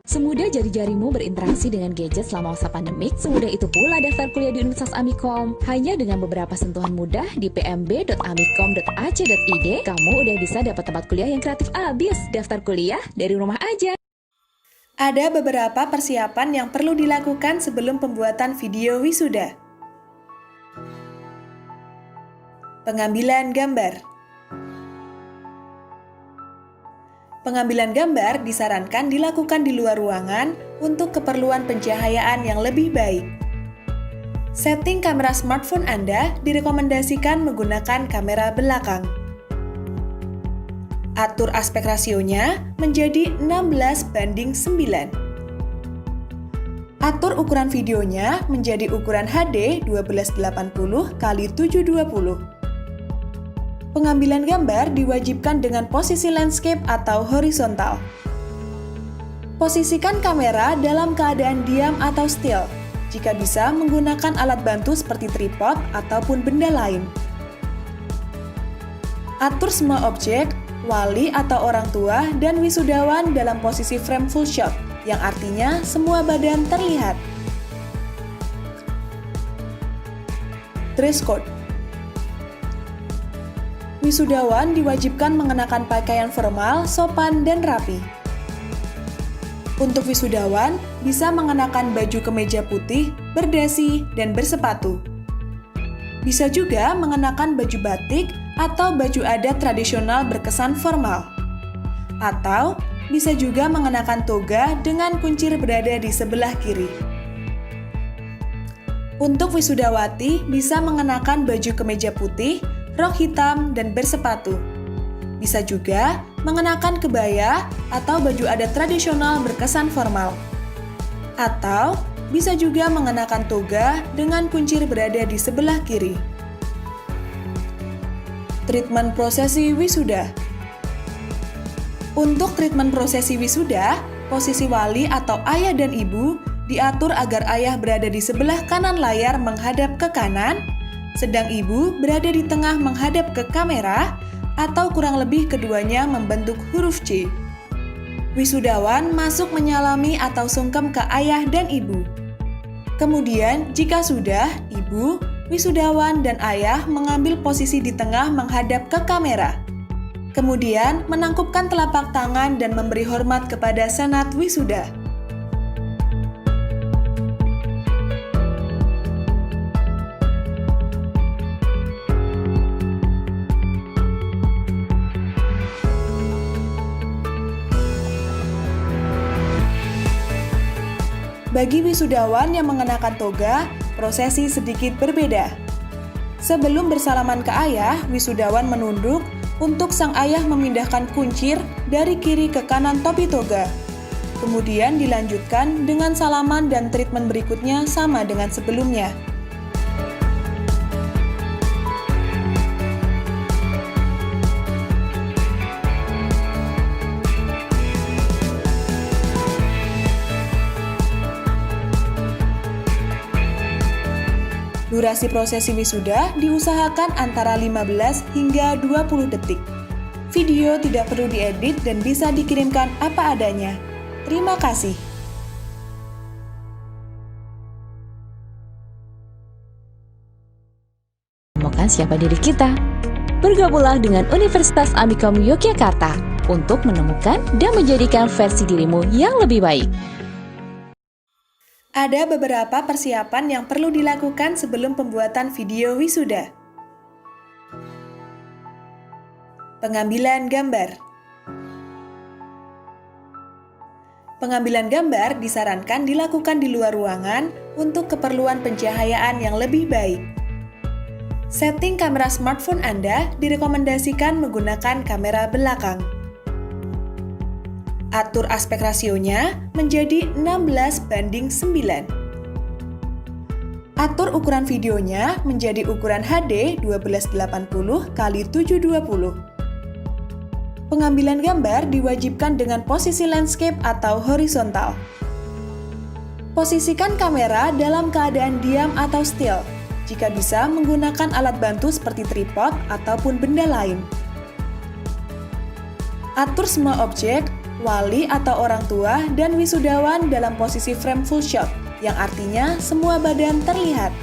Semudah jari-jarimu berinteraksi dengan gadget selama masa pandemik, semudah itu pula daftar kuliah di Universitas Amikom. Hanya dengan beberapa sentuhan mudah di pmb.amikom.ac.id, kamu udah bisa dapat tempat kuliah yang kreatif abis. Daftar kuliah dari rumah aja. Ada beberapa persiapan yang perlu dilakukan sebelum pembuatan video wisuda. Pengambilan gambar. Pengambilan gambar disarankan dilakukan di luar ruangan untuk keperluan pencahayaan yang lebih baik. Setting kamera smartphone Anda direkomendasikan menggunakan kamera belakang. Atur aspek rasionya menjadi 16:9. Atur ukuran videonya menjadi ukuran HD 1280x720. Pengambilan gambar diwajibkan dengan posisi landscape atau horizontal. Posisikan kamera dalam keadaan diam atau still, jika bisa menggunakan alat bantu seperti tripod ataupun benda lain. Atur semua objek, wali atau orang tua, dan wisudawan dalam posisi frame full shot, yang artinya semua badan terlihat. Dress code. Wisudawan diwajibkan mengenakan pakaian formal, sopan, dan rapi. Untuk wisudawan, bisa mengenakan baju kemeja putih, berdasi, dan bersepatu. Bisa juga mengenakan baju batik atau baju adat tradisional berkesan formal. Atau bisa juga mengenakan toga dengan kuncir berada di sebelah kiri. Untuk wisudawati, bisa mengenakan baju kemeja putih, rok hitam, dan bersepatu. Bisa juga mengenakan kebaya atau baju adat tradisional berkesan formal. Atau bisa juga mengenakan toga dengan kuncir berada di sebelah kiri. Treatment prosesi wisuda. Untuk treatment prosesi wisuda, posisi wali atau ayah dan ibu diatur agar ayah berada di sebelah kanan layar menghadap ke kanan, sedang ibu berada di tengah menghadap ke kamera, atau kurang lebih keduanya membentuk huruf C. Wisudawan masuk menyalami atau sungkem ke ayah dan ibu. Kemudian, jika sudah, ibu, wisudawan, dan ayah mengambil posisi di tengah menghadap ke kamera. Kemudian, menangkupkan telapak tangan dan memberi hormat kepada senat wisuda. Bagi wisudawan yang mengenakan toga, prosesi sedikit berbeda. Sebelum bersalaman ke ayah, wisudawan menunduk untuk sang ayah memindahkan kuncir dari kiri ke kanan topi toga. Kemudian dilanjutkan dengan salaman dan treatment berikutnya sama dengan sebelumnya. Durasi prosesi wisuda diusahakan antara 15 hingga 20 detik. Video tidak perlu diedit dan bisa dikirimkan apa adanya. Terima kasih. Menemukan siapa diri kita. Bergabunglah dengan Universitas Amikom Yogyakarta untuk menemukan dan menjadikan versi dirimu yang lebih baik. Ada beberapa persiapan yang perlu dilakukan sebelum pembuatan video wisuda. Pengambilan gambar. Pengambilan gambar disarankan dilakukan di luar ruangan untuk keperluan pencahayaan yang lebih baik. Setting kamera smartphone Anda direkomendasikan menggunakan kamera belakang. Atur aspek rasionya menjadi 16:9. Atur ukuran videonya menjadi ukuran HD 1280x720. Pengambilan gambar diwajibkan dengan posisi landscape atau horizontal. Posisikan kamera dalam keadaan diam atau still, jika bisa menggunakan alat bantu seperti tripod ataupun benda lain. Atur semua objek, wali atau orang tua, dan wisudawan dalam posisi frame full shot, yang artinya semua badan terlihat.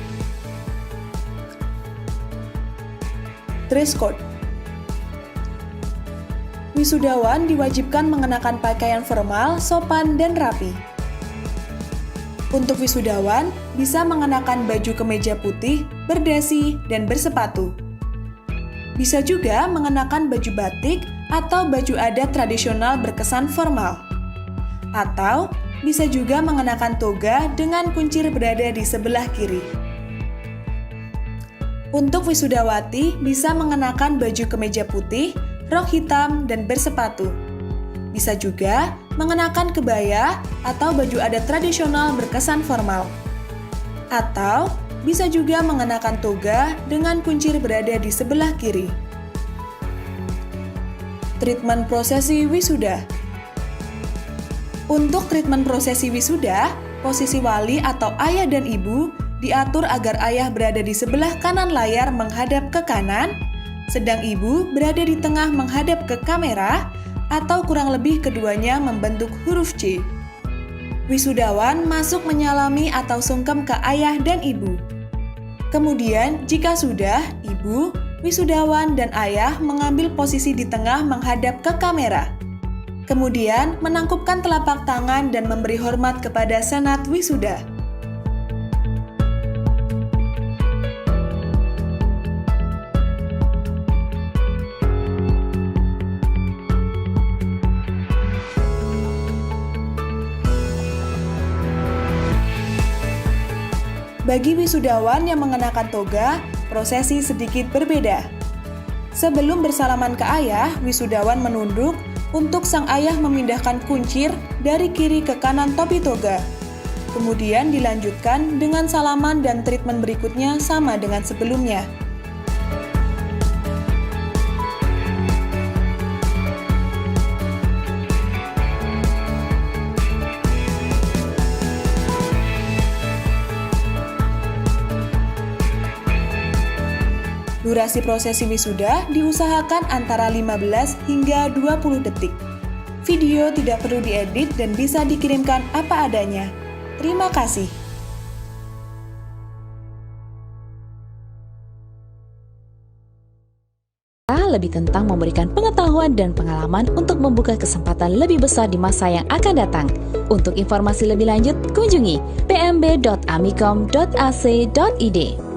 Dress code. Wisudawan diwajibkan mengenakan pakaian formal, sopan, dan rapi. Untuk wisudawan, bisa mengenakan baju kemeja putih, berdasi, dan bersepatu. Bisa juga mengenakan baju batik atau baju adat tradisional berkesan formal. Atau bisa juga mengenakan toga dengan kuncir berada di sebelah kiri. Untuk wisudawati bisa mengenakan baju kemeja putih, rok hitam, dan bersepatu. Bisa juga mengenakan kebaya atau baju adat tradisional berkesan formal. Atau bisa juga mengenakan toga dengan kuncir berada di sebelah kiri. Treatment prosesi wisuda. Untuk treatment prosesi wisuda, posisi wali atau ayah dan ibu diatur agar ayah berada di sebelah kanan layar menghadap ke kanan, sedang ibu berada di tengah menghadap ke kamera, atau kurang lebih keduanya membentuk huruf C. Wisudawan masuk menyalami atau sungkem ke ayah dan ibu. Kemudian, jika sudah, ibu, wisudawan, dan ayah mengambil posisi di tengah menghadap ke kamera. Kemudian, menangkupkan telapak tangan dan memberi hormat kepada senat wisuda. Bagi wisudawan yang mengenakan toga, prosesi sedikit berbeda. Sebelum bersalaman ke ayah, wisudawan menunduk untuk sang ayah memindahkan kuncir dari kiri ke kanan topi toga. Kemudian dilanjutkan dengan salaman dan treatment berikutnya sama dengan sebelumnya. Durasi prosesi wisuda diusahakan antara 15 hingga 20 detik. Video tidak perlu diedit dan bisa dikirimkan apa adanya. Terima kasih. Lebih tentang memberikan pengetahuan dan pengalaman untuk membuka kesempatan lebih besar di masa yang akan datang. Untuk informasi lebih lanjut, kunjungi pmb.amikom.ac.id.